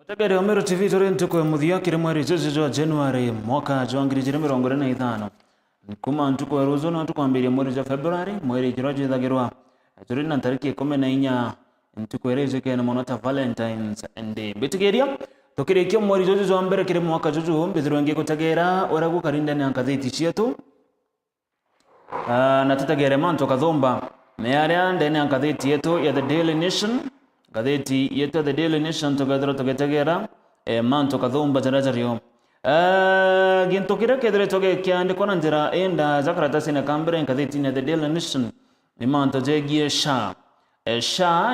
Tegere Omero TV tore ntuko muthia kire mweri wa January mwaka wa 2025 kuma ntuko ruzo na tukwambiria mweri wa February mweri kiroje thagirwa turi na tariki 14 ntuko ereje kene monota Valentine's Day bitigeria tukirikio mweri wa mbere kire mwaka juju mbithiro ngi kutegera oragu karinda ni ankatheti cietu na tutegere manto kathomba mearia ndene ankatheti yetu ya The Daily Nation gatheti yetu The Daily Nation tugetegera manto kathomba jarajario ginto kire kedre toge kiandiko na njira enda zakaratasi na kambere gatheti ya The Daily Nation ni manto jegie sha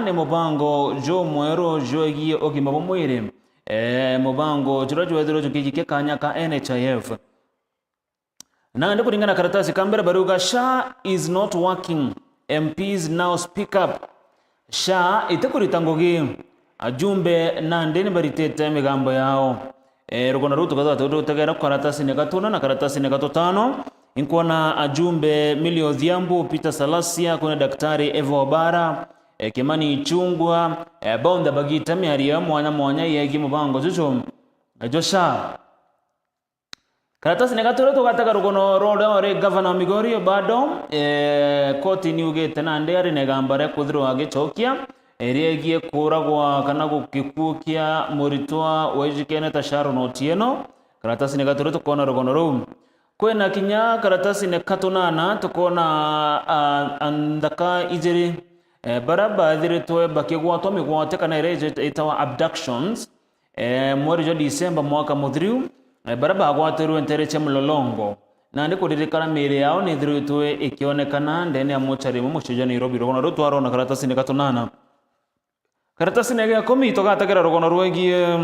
ni mubango jo mwero jogie ogima bomwire mubango jurajo wedro jukike kanya ka NHIF na ndiko ringana karatasi kambere baruga SHA is not working, MPs now speak up. SHA itekurita ngogi ajumbe na ndeni baritete migambo yao rugona rutu gato tutegera karatasi ne gatuna na karatasi ne gatano inkona ajumbe Milio Dhiambu, Peter Salasia, kuna daktari Eva Obara, Kimani Ichungwa, Bonda Bagita miaria mwanya yegi mubango jujo SHA karatasi ne gatoro tugataka rugono ore governor Migori bado koti ni ugete na ndere ne gambare kuthiro agichokia eriegie kuragwa kana gukikukia muritwa wejikene ta Sharon Otieno karatasi ne gatoro tukona rugono rum kwena kinya karatasi ne katunana tukona andaka ijeri baraba dhiritwe bakigwa to migwate kana ereje itawa abductions mweri wa December mwaka muthriu baraba agwaterwe ntereche mlolongo na ndiko ririkana mire yao ni thiritwe ikionekana ndene ya mochari mu mushija Nairobi rogono rutwaro na karatasi ne katunana karatasi ne gakomi togatagera rogono rwegie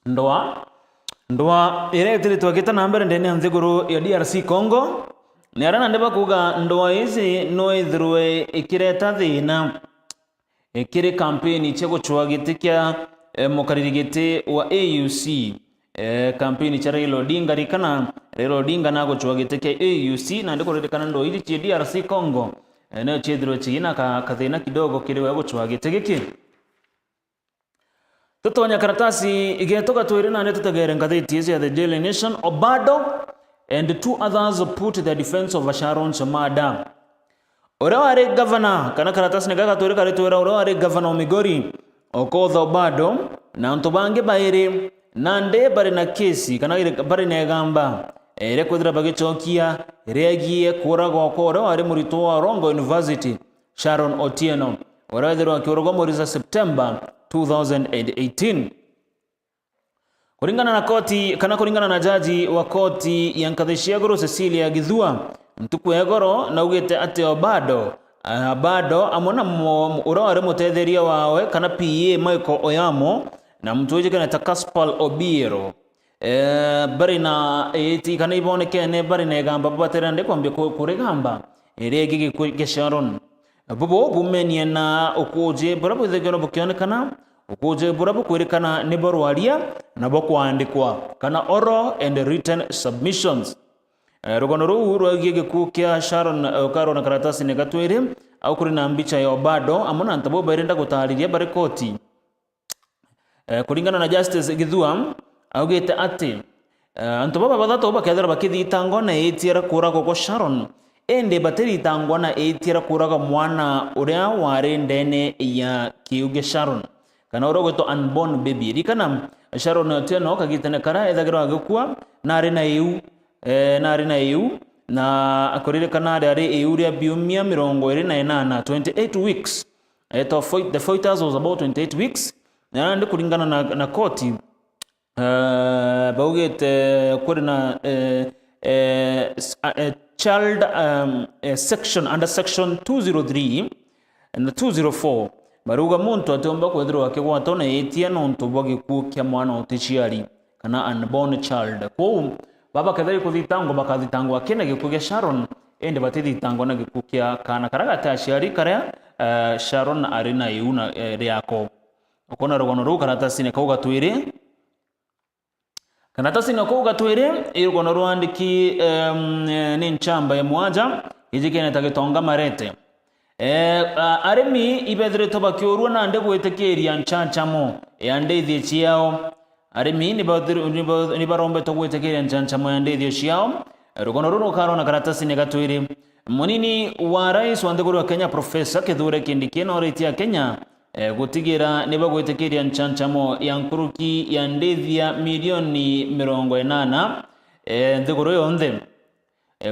ndoa ire thiritwe gitana mbere ndene nziguru ya DRC Congo ni arana ndeba kuga ndoa izi no ithirwe ikireta thina ikire campaign chego chwagitikia mukaririgite wa AUC kampeni cha Raila Odinga rikana Raila Odinga nago chwagiteke AUC na ndiko rikana ndo ili chi DRC Congo na chedro china kathina kidogo kiriwe guchwagiteke ki tutonya karatasi igetoka twire na netutegere ngatheti ya The Daily Nation. Obado and two others put the defense of Sharon Chamada. Oraware governor kana karatasi negaga twire kare twire oraware governor Migori Okoth Obado na ntobange baire nande bari na kesi kana bari na gamba ere kudira bagichokia regie kuragwa kora wari murito wa Rongo University Sharon Otieno waradhiro akiorogo mwezi September 2018 kulingana na jaji wa koti ya Nkadhishia Goro Cecilia Githua mtuku egoro na ugete ate Obado amona urawari mutetheria wawe kana PA Michael Oyamo na mtu weje kana Takaspal Obiero bari na eti kana ibonekene bari na gamba batera nde kwambye kuregamba erege Sharon bobo bumenie na okuje burabu thegero bukionekana okuje burabu kwerekana ne barwaria na bokwandikwa kana oral and written submissions rugono ru rwagege kukia Sharon okaro na karatasi ne gatwere au kuri na mbicha ya Obado amona ntabo barenda gutariria bari koti kulingana na Justice Githua augete ati antobaba bathato bakethera bakithitangwa na etira kurago kwa Sharon ende bateritangwa na etira kurago mwana uria wari ndene ya kiuge Sharon kana urogoto unborn baby rikana Sharon Otieno kagitene kara ethagirwa agikua na ari na EU na akorire kana ari EU ria biumia 28 28 weeks the foetus was about 28 weeks na ndi kulingana na koti baugete kurina child section under section 203 and 204 baruga muntu atomba kwethirwa akigwata na etia no ntubogi kukia mwana utichiari kana unborn child kwa baba kadhari kuthitangwa bakathitangwa kene gikugia Sharon ende batithitangwa na gikukia kana karagata aciari karia Sharon arina yuna riako ukona rogono ru karatasi ne kauga twire irugono rwandiki ni nchamba ya mwaja ijikene tagitonga marete arimi ibethire bakiorwa na nde gwetekeria nchanchamo ya ndeithie ciao arimi ni barombe to gwetekeria nchanchamo ya ndeithie ciao rugono runo karona karatasi ne gatwiri munini wa rais wa ndeguru wa Kenya Professor Kithure Kindiki no retia Kenya gutigira ni bagwetekeria nchanchamo ya nkuruki ya ndeithia milioni 80 ndeguru yonthe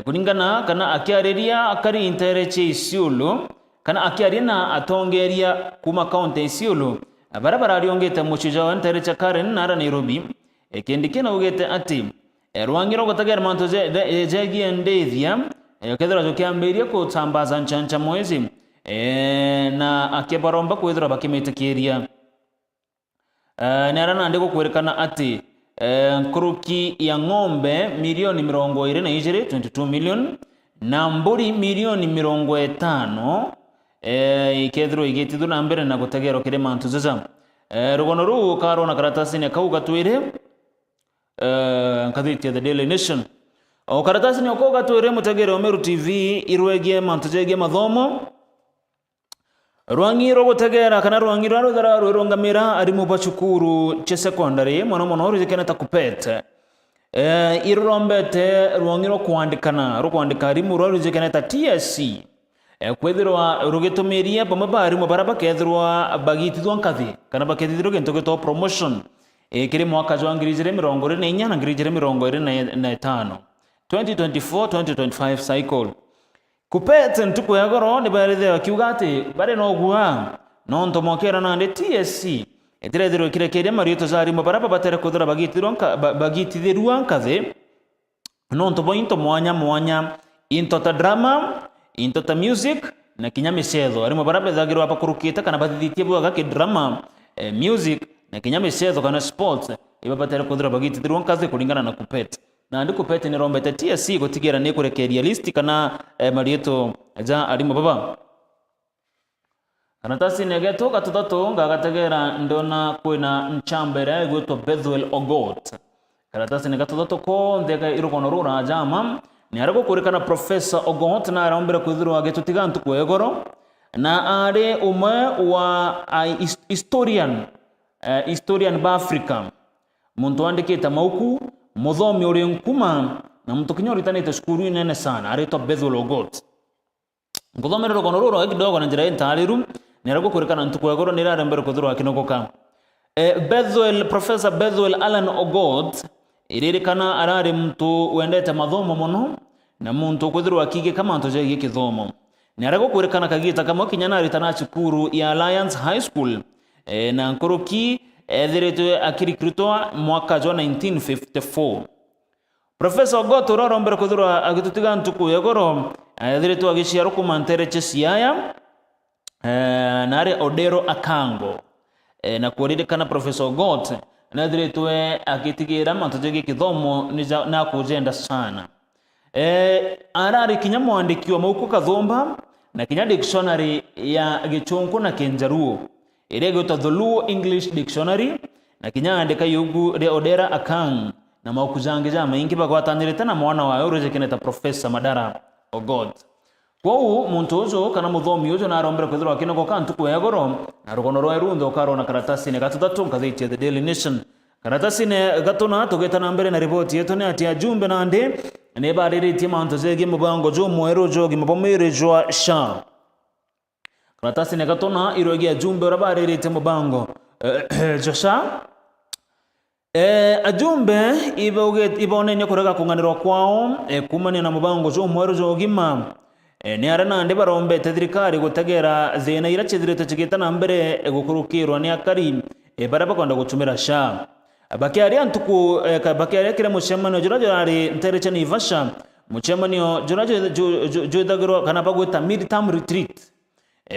kulingana kana akiariria akari intereche Isiolo kana akiaria na atongeria kuma county Isiolo barabara ariongete muchuja wa intereche Karen na Nairobi Kindiki na ugete ati rwangiro gutagera manto jegie ndeithia kethira jokiambiria kutambaza nchanchamo ezi na akibaromba kwithira bakimitekeria narana ndiko kwerekana ati nkuruki ya ng'ombe milioni 22 million na mburi milioni 50 ikethiro igitithu na mbere na gutegero kire mantu zaza rugono ru karona karatasi ne kauga twire kathiti the Daily Nation o karatasi ne okoga twire mutegero Meru TV irwegie mantu jege mathomo rwangiro gutegera kana rwangiro ruthara rwirongamira ari mu bacukuru che secondary mono mono ruzikena takupete irombete rwangiro kwandikana rukwandika ari mu ruzikena ta TSC kwethirwa rugitumiriya bamwe ari mu baraba kethirwa bagitithwa nkathi kana bakethithirwa gento geto promotion kiri mwaka jwa 2024 na 2025 2024-2025 cycle kupete ntuko yagoro ni barethe akiuga ati bare no gua no ntomokera na ndi TSC etirethiro kirekeria marito zari mu baraba batere kuthira bagitithirwa nkathi no ntobointo mwanya into ta drama into ta music na kinyame cetho ari mu baraba thagirwa apa kurukita kana bathithitie bwaga ki drama music na kinyame cetho kana sports iba batere kuthira bagitithirwa nkathi kulingana na kupete na ndi kupete ni rombete TSC gutigera ni kurekeria list kana marito ja ari mu baba karatasi negeto gatutatu ngagategera ndona kwina nchambere gwitwa Bethel Ogot karatasi negatutatu ko ndeka irukono rura jama ni ariko kurekana Professor Ogot na arombere kwithirwa getutiga ntuko egoro na are umwe wa historian ba Africa muntu andikita mauku muthomi uri nkuma na mtu kinyoritanite skuru nene sana aretwa Bethel Ogot nguthomera rukono ruro kidogo na njira intariru nirako kurekana ntuko egoro nirarembere kuthirwa kinogoka Professor Bethel Allan Ogot iririkana arari mtu wendete mathomo muno na muntu kwithirwa akige kama ntu jege kithomo nirako kurekana kagita kama kinyana ritana cukuru ya Alliance High School na nkuruki ethiritwe akirikrutwa mwaka jwa 1954 Professor Ogot rorombere kuthirwa agitutiga ntuku yegoro ethiritwe agiciaro kuma ntereche Siaya nare Odero Akango na kuririkana Professor Ogot na ethiritwe agitigira mantu jege kithomo na kujenda sana arari kinya mwandiki wa mauko kathomba na kinya dictionary ya Gichungu na Kinjaruo irego to the Luo English Dictionary na kinya andika yugu de Odera Akang na maukuzange za maingi bagwatanirite na mwana wa Euroje keneta Professor Madara Ogot kwau muntu uzo kana muthomi uzo na arombere kwithirwa kinoko kantuko yagoro na rugono rwa irundo karo na karatasi ne gatutatu ngathiti the Daily Nation karatasi ne gatuna tugetana mbere na report yetu ne ati ajumbe na ndi ne bariritie manto zege mubango jo mwero jogi mubomere jwa sha karatasi ne gatuna irogia jumbe rabaririte mubango josha ajumbe ibonene kurega kunganirwa kwao kumane na mubango jo mwero jogima ni arana ndi barombete thirikari gutegera thina ira chithirite chigitana mbere gukurukirwa ni akari baraba kwenda gutumira sha bakiaria ntuku bakiaria kire muchemanio jurajari ntereche ni Ivasha muchemanio jurajudagiro kana bagweta mid-term retreat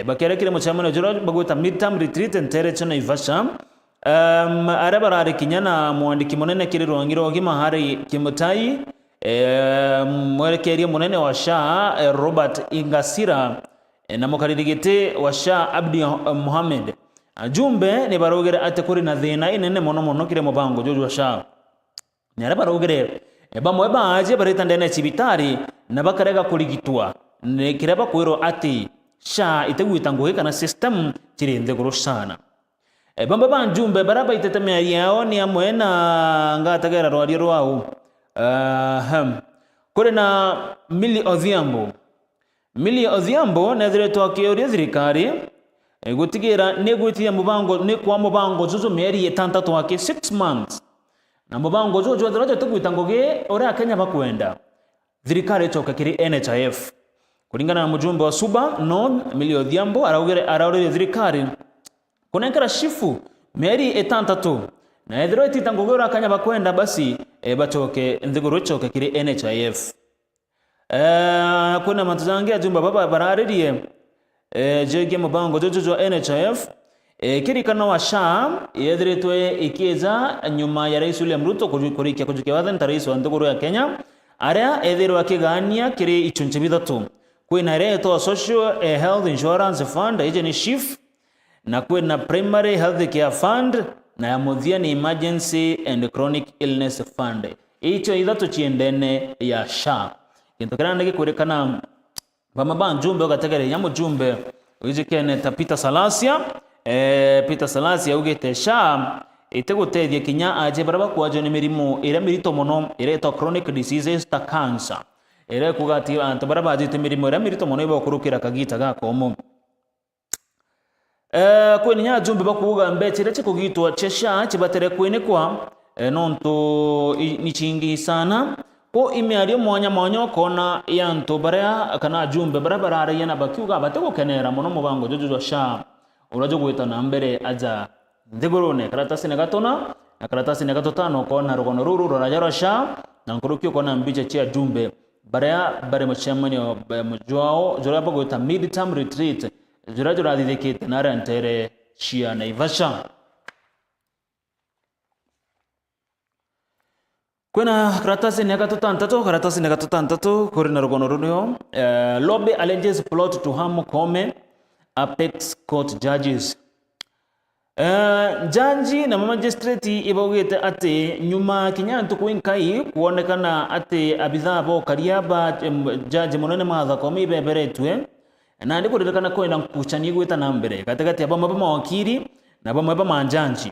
bakiaria kire muchemanio jurajari bagweta mid-term retreat ntereche na Ivasha arabarari kinyana mwandiki munene kire rwangiro gima hari Kimutai mwerekeria munene wa SHA Robert Ingasira na mukaririgite wa SHA Abdi Mohamed ajumbe ne barogere ate kuri na thina inene mono kire mubango jojo wa SHA ne arabarogere bamwe baaje barita ndene cibitari na bakarega kurigitwa ne kireba kwiro ati sha itegwita nguhi kana system kiri nthiguru sana bamba banjumbe baraba itetemea yao ni amwe na ngatagera rwario rwao kuri na Millie Odhiambo nethiretwo akiuria thirikari gutigira negwitia mubango ni kwa mubango juju mieri 6 wake 6 months na mubango juju thirothe tugwita ngugi ora Kenya bakwenda thirikari icoka kiri NHIF kulingana na mujumbe wa Suba non Millie Odhiambo araugire thirikari kunengera shifu mieri 6 na ethiro itita ngugi ora Kenya bakwenda basi bacoke nthiguru icoke kiri NHIF kuna matuzangia jumba baba bararirie jege mubango jojo NHIF kirikana wa SHA yethiritwe ikiza nyuma ya Rais William Ruto kurikia kujukia watho nta rais wa nthiguru ya Kenya aria ethirwa kigania kiri ichunche bithatu kwina reto Social Health Insurance Fund ije ni SHIF na kwina Primary Health Care Fund na ya muthia ni Emergency and Chronic Illness Fund icho ithatu chiendene ya SHA kintu kirana gikurekana bama njumbe ugategere ya mujumbe ujikene ta Peter Salasia ugete SHA itegutethia kinya aje baraba kwaje ni mirimo ire mirito mono ireto chronic diseases ta cancer ire kugati antu baraba ajite mirimo ire mirito mono ibo kurukira kagita gakomo kwini nya jumbe bakuga mbetire chikugitwa SHA chibatere kwini kwa nonto ni chingi sana ko imeario mwanya kona yanto baria kana jumbe barabara yana bakiuga bategukenera muno mubango jojo SHA urajo gwita na mbere aja nthigurune karatasi ne gatona na karatasi ne gatotano kona rugono ruru rurajaro SHA na nkurukio kona mbiche chia jumbe baria bare mchamani mjwao jora bagota mid-term retreat jurajo radhikite na rantere shia na Ivasha kwena karatasi ne gatotantatu kuri na rugono runyo lobby alleges plot to harm Kome Apex Court judges jaji na magistrate ibogete ate nyuma kinyantu kwinkai kuonekana ate abithabo kariaba jaji munene Martha Koome beberetwe na ndiko ririkana kwenda nkuchani gwita na mbere katikati ya mawakili na manjanji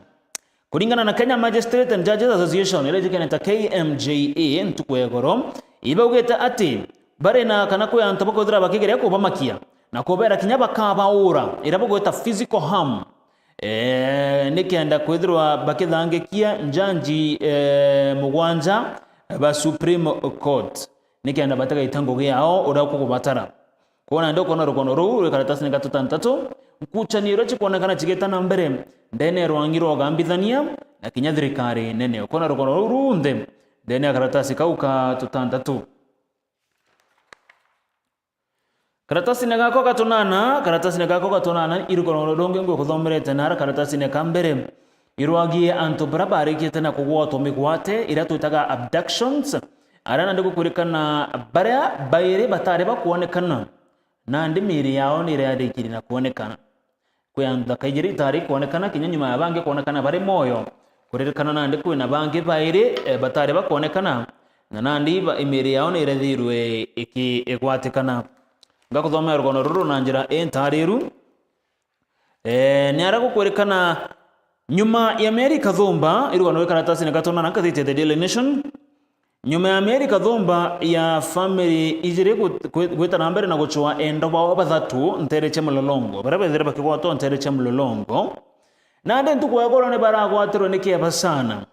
kulingana na Kenya Magistrate and Judges Association ile jikeneta KMJA ntukwegoro ibogete ati bare na kana ko yantobako dira bakigere ko bamakia na kobera kinyaba kabaura irabogota physical harm nikienda kwithirwa bakithangikia njanji mugwanja ba Supreme Court nikienda bataga itango giao urako kubatara kuona ndoko na rukono ru karatasi ne gatutantatu nkuchaniro chikuonekana chigeta na mbere ndene rwangiro gambithania na kinya thirikari nene ukona rukono runthe ndene karatasi kauka tutantatu karatasi ne gako gatunana irukono donge ngo kuthomerete na karatasi ne kambere irwagie antu barabara ikitena kugwatwo migwate ira twitaga abductions arana ndiko kurikana baria baire batare bakuonekana na ndimiri yao ni readikiri na kuonekana kuyanda kaijiri tari kuonekana kinya nyuma ya bange kuonekana bari moyo kuririkana nandi kwina bange baire batare bakuonekana na nandi ba imiri yao ni rethirwe iki egwatikana ngakuthomera rugono ruru na njira entariru ni ara gukwirikana nyuma ya Mary Kathumba irugono karatasi ne gatona na kathite the Daily Nation nyuma ya Mary Kathumba ya family ijire gwita na mbere na guchwa endo ba bathatu ntere che mulolongo baraba thire bakigwato ntere che mulolongo na nde ntukwegoro ne baragwatiro nikieba sana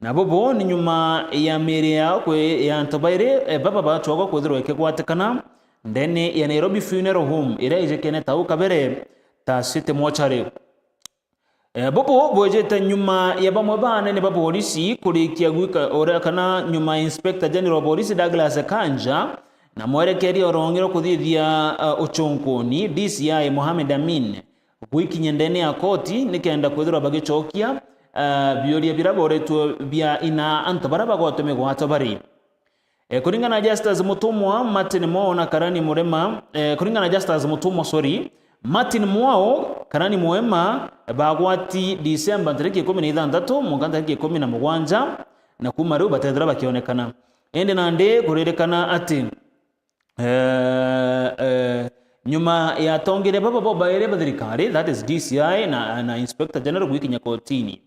na bobo ni nyuma ya Mary ya ntobaire baba batwa kwithirwa ikigwatikana ndene ya Nairobi Funeral Home ira ijekene tau kabere ta city mortuary bobo bojeta nyuma ya bamwe bane ne bapolisi kurikia gwika ora kana nyuma Inspector General Police Douglas Kanja na mwerekeri orongero kuthithia uchunkoni DCI Mohamed Amin gwikinya ndene ya koti nikenda kwithirwa bagichokia bioria biraboretwo bia ina antabaraba gwatome gwato bari kuringana Justus Mutumwa Martin Mwao na Karani Murema kuringana Justus Mutumwa Martin Mwao Karani Mwema bagwati December 16 muganda 17 na kumaru batethera bakionekana ende nande kurerekana ati nyuma ya tongere baba boba ere thirikari, that is DCI na Inspector General gwikinya kotini.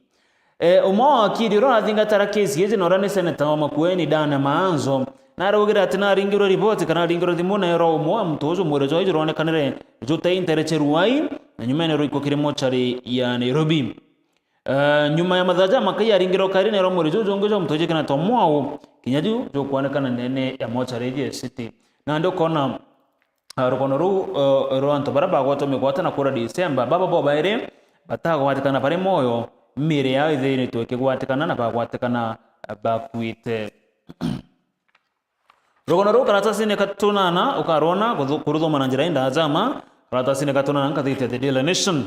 Umo akiri ro athingatara kesi yezi norane Senator wa Makueni Dana Maanzo na rogira ati na ringiro report kana ringiro thimuna yoro umo mtozo mwerezo ijoro onekanire jote intereche ruai na nyuma ne roiko kire mochari ya Nairobi. Nyuma ya mathaja makai ringiro kari ne ro mwerezo jongojo mtoje kana tomwao kinyaju jo kuonekana nene ya mochari ya city na ndo kona rukono ro anto baraba gwato megwata na kura December baba boba ere batago watikana pare moyo mire ya ithini tweke gwatikana na bagwatikana bakwite rukono ro karatasi ne katunana ukarona kuruthoma na njira inda azama karatasi ne katunana nkathite the Daily Nation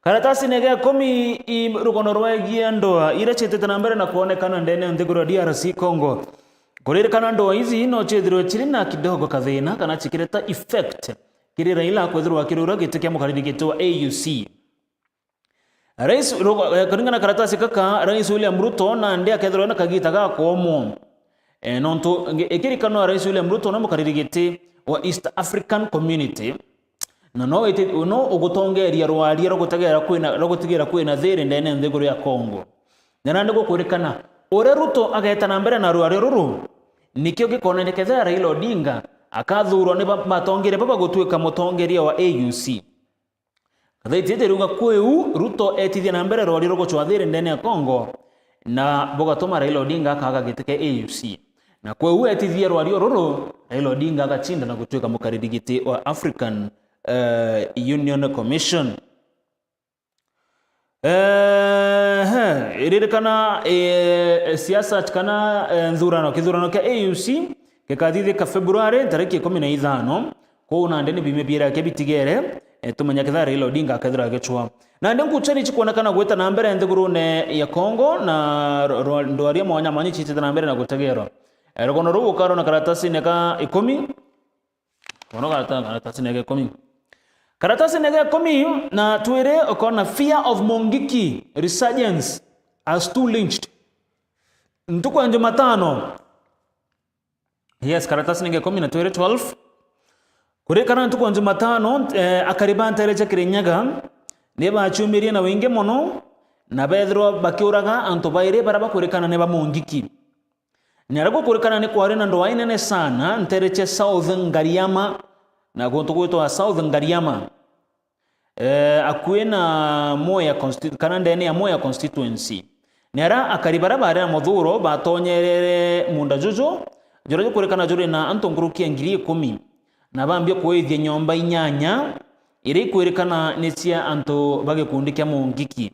karatasi ne ga 10 rukono rwegia ndoa ira chetete na mbere na kuonekana ndene nthiguru DRC Congo kuririkana ndoa hizi no chethirwe chiri na kidogo kathina kana chikireta effect kiri Raila kwethirwa kirura gitikia mukaririgito wa AUC Rais kuringana karatasi kaka Rais William Ruto na ndia kethirwa na kagita ga komo nonto ekirikano Rais William Ruto na mukaririgiti wa East African Community na no ugutongeria rwaria rogutigera kwina thiri ndene nthiguru ya Congo na ndiko kuririkana ore Ruto ageta na mbere na rwaria ruru nikio gikonenekeza Raila Odinga akathurwo ni matongere baba gutwika mutongeria wa AUC kathaiti ruga kweu Ruto etithia na mbere rwaria rogochwa thiri ndene ya Congo na bogatoma Raila Odinga akaga gitike AUC na kweu etithia rwaria ruru Raila Odinga agachinda na gutwika mukaririgiti wa African Union Commission iririkana siasa kana kithurano kia AUC kikathithika February tariki 15 kuna ndeni bime bira ke bitigere tumanya kitha Raila Odinga akathira gechwa na ndengu chani chikuonekana gweta na mbere nthiguru ne ya Congo na ndwaria mwanya manyi chitete na mbere na gutegero rukono ru ukaro na karatasi ne ka 10 kono karatasi ne ka 10 karatasi nege 10 na tuere okona fear of Mungiki resurgence as two lynched ntuko Jumatano. Yes, karatasi nege 10 na tuere 12 kurekana ntuko Jumatano akaribanta recha Kirinyaga neba achumirie na wenge mono na bethro bakiuraga anto baire baraba kurekana neba Mungiki nyarago kurekana ne kware na ndo wainene sana ntereche Southern Ngariama na gonto gwetwa Southern Ngariama akuena Moya kana ndene ya Moya constituency nera akaribara bare muthuro batonyerere munda jojo joro kurekana jore na antongurukia ngiri 10 na bambia kuithia nyomba inyanya iri kurekana netia anto bage kundikia Mungiki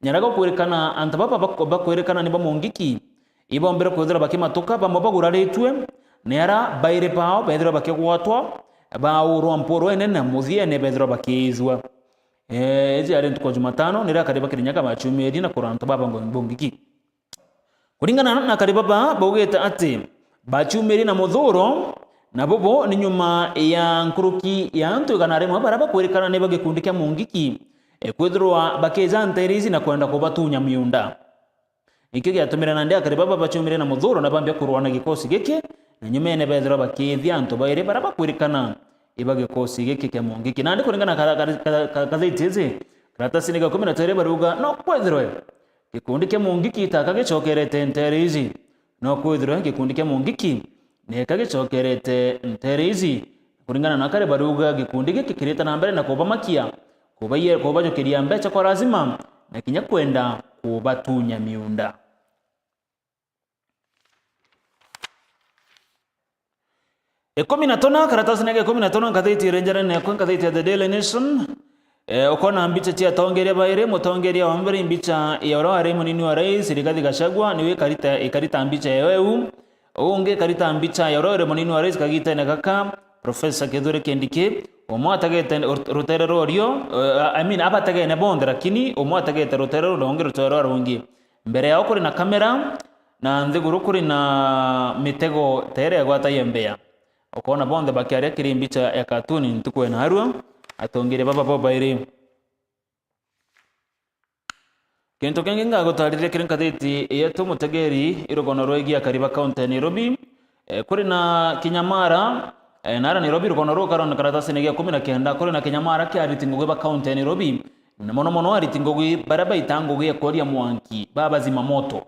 nyarago kurekana anto baba bakurekana niba Mungiki ibo mbere kuthira bakimatoka bamabaguraritwe nera baire pao bethira bakigwatwa baurwa mporo enene muthia ne bethira bakizwa ezi ari ntuko Jumatano nira kariba Kirinyaga bachumeri na kuranto baba Mungiki kuringana na kariba bogeta ati bachumeri na muthuro na bobo ni nyuma ya nkuruki ya ntu ganare baraba kwerekana ne bagikundika Mungiki kwethirwa bakeza nterizi na kwenda kubatunya miunda iki giatumira na ndia kariba bachumeri na muthuro na bambia kurwana gikosi giki na nyuma ene bethira bakithia antu baire baraba kwerekana ibage kosi giki kya Mungiki nandi kuringana kathaitizi karatasi niga 10 tere baruga no kwethirwe gikundi kya Mungiki takagicokerete nterizi no kwethirwe gikundi kya Mungiki ne kagicokerete nterizi kuringana na kare baruga gikundi giki kireta na mbere na kubamakia kubajokeria mbecha kwa lazima na kinya kwenda kubatunya miunda. Ekomi na tona karatasi nege 15 kathiti renjera ne kon kathiti the Daily Nation okona mbicha tia tongeria baire mutongeria wa mbere mbicha yoro are munini wa rais Rigathi Gachagua niwe karita mbicha yewe unge karita mbicha yoro are munini wa rais kagita ne kaka Professor Kithure Kindiki omwatagete rutere rorio abatage ne bonde lakini omwatagete rutere ronge rutere rungi mbere yao kuri na kamera na nthiguru kuri na mitego tere gwata yembea okona bonde bakiaria kiri mbicha ya katuni ntukwe na harua atongire baba baire kento kenge ngagotarire kiri nkathiti yetu mutegeri irogono roigi akariba county Nairobi kuri na Kinyamara nara Nairobi rukono rukaro na karatasi nege 19 kuri na Kinyamara kia ritingo ba county ya Nairobi na mono ritingo baraba itango gwe koria Mwangi baba zimamoto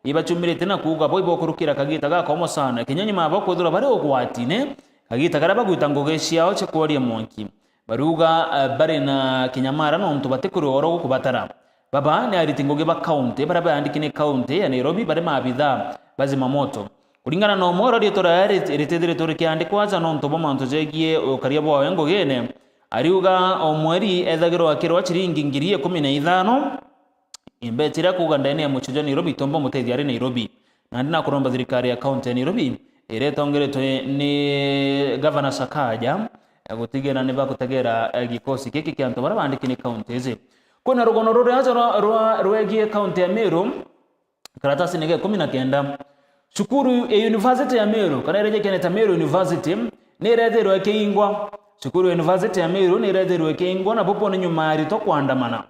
ibachumire tena kuga boy bokurukira kagita ga komo sana Kenyonyi maba kodura bare okwatine kagita karaba gutango geshiao che koria Mwangi baruga bare na Kinyamara no mtu batekuru oro kubatara baba ne ritingo ba county baraba andikine county ya Nairobi bare mabidha bazimamoto kulingana na omoro rietora ritedire torike ande kwaza no ntobo manto jegie okaria bwa wengo gene ariuga omweri ethagiro akirwa chiringi ngiri 15 imbetira kugandane ya muchujo Nairobi tombo mutethi ari Nairobi na ndina kuromba thirikari ya county ya Nairobi iretongeretwe ni governor Sakaja gutigera ne bakutegera gikosi kiki kyanto barabandiki ni county eze kuna rugono rure hazo rwegie county ya Meru karatasi nege 19 Shukuru University ya Meru kana reje keneta Meru University ni retherwe keingwa Shukuru University ya Meru ni retherwe keingwa na popo ni nyuma rito kuandamana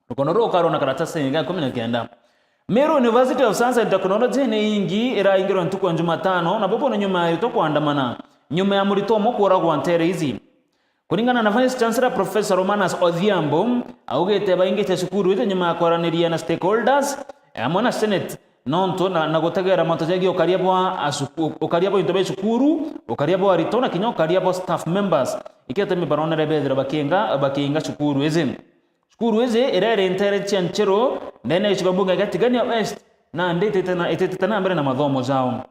rukono rukaro na karatasi nege 19 Meru University of Science and Technology ni ingi era ingiro ntuko Jumatano na popo ni nyuma rito kuandamana nyuma ya murito mukura kwa ntere hizi kulingana na Vice Chancellor Professor Romanas Odhiambo augete baingite shukuru ite nyuma ya kwaraniria na stakeholders amona Senate nonto na gutegera mantojegi okariabo intobe shukuru okariabo aritona kinyo okariabo staff members ikete mibaronere bedra bakinga shukuru eze erere intelligence nchero ndene chigabunga gatigania west na ndete tena mbere na mathomo zao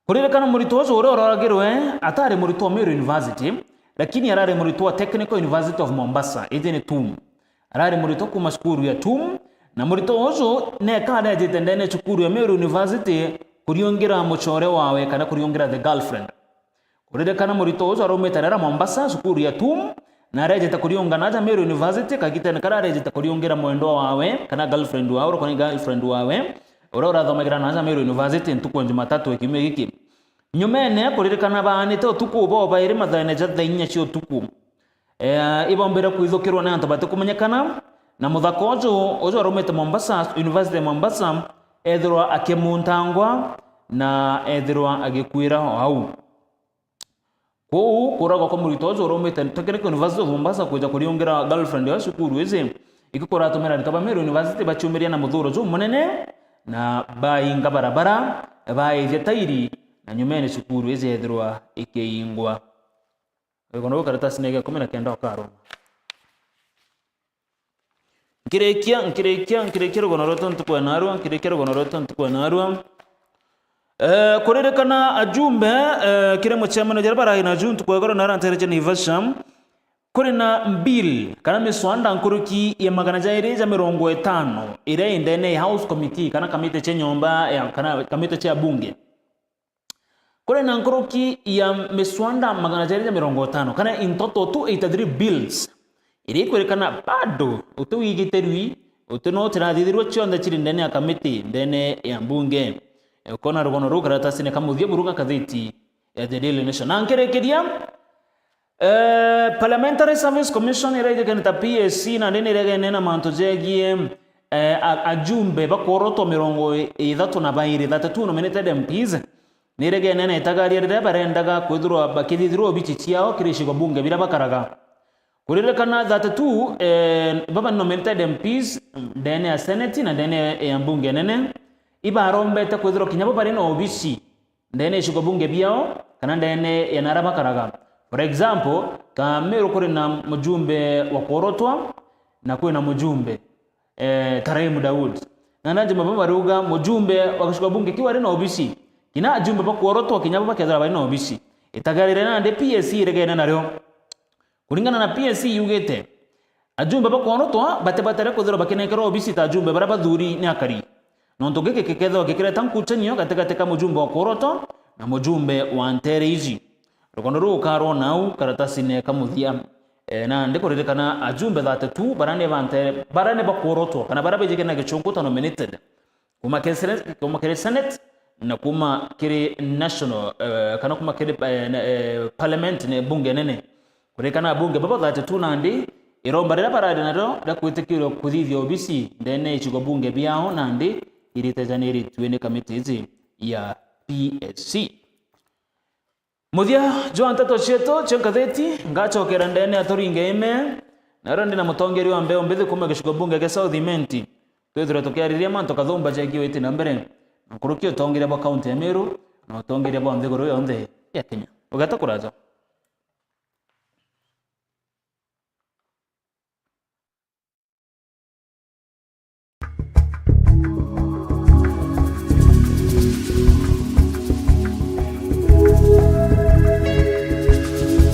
kuririkana murito ozo ororagirwe atari murito Meru University lakini arare murito Technical University of Mombasa ithini TUM arare murito kuma shukuru ya TUM na murito ozo ne kada jitendene chukuru ya Meru University kuriongera muchore wawe kana kuriongera the girlfriend kuririkana murito ozo arometarera Mombasa shukuru ya TUM na rejeta kuriongana na Meru University kagitene kana rejeta kuriongera mwendo wawe kana girlfriend wawe kana girlfriend wawe orora thomagira na Meru University ntuko Jumatatu ekime giki nyumene kuririkana baanite otuku bo baire mathane jatha inya cio tuku ibombera kuithukirwa na antu bate kumenyekana na muthako ojo aromete Mombasa University Mombasa ethirwa akimuntangwa na ethirwa agikwira hau kuragwa kwa murito ojo aromete Technical University of Mombasa kuja kuriongera girlfriend ya shukuru eze ikikora atumira ndikaba Meru University bachumiria na muthuro jo munene na bainga barabara baithia tairi na nyumene shukuru eze ethirwa ikiingwa gono karatasi nege 19 okaro nkirekia gono roto ntukwa narwa kuririkana ajumbe kiremo chamano jarabara ina juntu kwa goro nara ntereche ni vasham kuri na bill kana miswanda nkuruki ya magana jairi ja 50 ire indene house committee kana kamite che nyomba ya kana kamite che bunge kuri na nkuruki ya miswanda magana jairi ja 50 kana in total 283 bills ire kuririkana bado utuigiterwi utuno tirathithirwe chionda chiri ndene ya kamite ndene ya bunge kona rugono rukaratasi ne kamuthia buruga kathiti ya The Daily Nation nankerekeria Parliamentary Service Commission ireje kanita PSC na ndene irege nena manto jegie ajumbe bakoroto 32 nominated MPs nirege nena itagaria rire barendaga kwithirwa bakithirwa bichi ciao kirishiko bunge bila bakaraga kuririkana 32 baba nominated MPs ndene ya Senate na ndene ya bunge nene ibarombete kwithirwa kinyabo bari no obisi ndene ishiko bunge biao kana ndene ya naraba karaga. For example, Meru kuri na mjumbe wa korotwa na kuri na mjumbe Taraimu Daud na nanje mababa ruga mjumbe wa kishiko bunge kiwa rina obisi kina ajumbe ba korotwa kinyabo ba kezara bari no obisi itagarire na PSC regena naryo kulingana na PSC yugete ajumbe ba korotwa batebatare kwithirwa bakinekero obisi ta ajumbe baraba thuri ni akari nonto geke kekezo gekireta nkuchenyo katika mjumbe wa koroto na mjumbe wa ntereiji rukono rukaro nau karatasi ne kamuthia na ndikoririkana ajumbe 32 barane bakoroto kana barabe jikena gichunguta nominated kuma kere Senate na kuma kere national kana kuma kere parliament ne bunge nene kurikana bunge baba 32 nandi iromba rira barade naro dakuitikiro kuthithia obisi ndene ichigo bunge biao nandi irite janeri tuene committee ya PSC. Muthia Joan Tato Cheto Chenkatheti ngachokera ndene aturinge ime narandi na mutongeri wa mbeo mbithi kuma gishugo bunge ge South Imenti twithira tukiariria manto kathumba jegio iti na mbere nkurukio tongere ba county ya Meru na tongere ba ndhigoro yonthe ya Kenya ugata kuraja